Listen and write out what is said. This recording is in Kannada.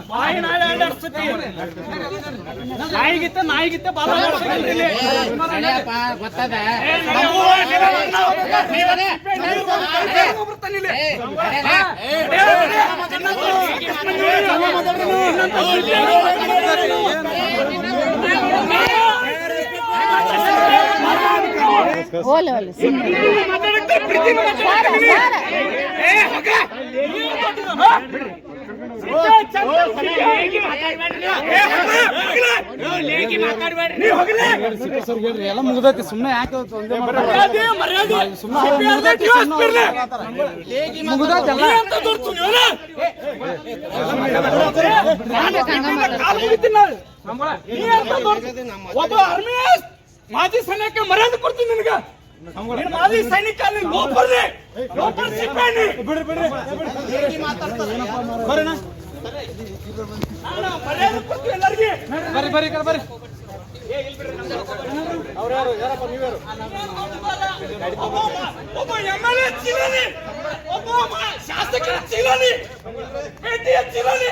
ಬಾಯಿ ನಾಳೆ ಆಡಾಡ್ಸತಿ ನಾಯಿಗಿತ್ತ ಬಾಲ ಗೊತ್ತದ ಓಲೆ ಓಲೆ ಎಲ್ಲ ಮುಗ್ದೈತಿ ಸುಮ್ಮನೆ ಯಾಕೆ ಒಬ್ಬ ಮಾಜಿ ಸೈನಿಕ ಮರ್ಯಾದೆ ಕೊಡ್ತೀನಿ ನಿನಗ ಮಾಜಿ ಸೈನಿಕ ಮರ್ಯಾದೆ ಕೊಡ್ತೀವಿ ಎಲ್ಲರಿಗೆ ಬರ್ರಿ ಬರ್ರಿ ಒಬ್ಬ MLA ಚೀಲನಿ ಒಬ್ಬ ಶಾಸಕರ ಚೀಲನಿ ಚೀಲನಿ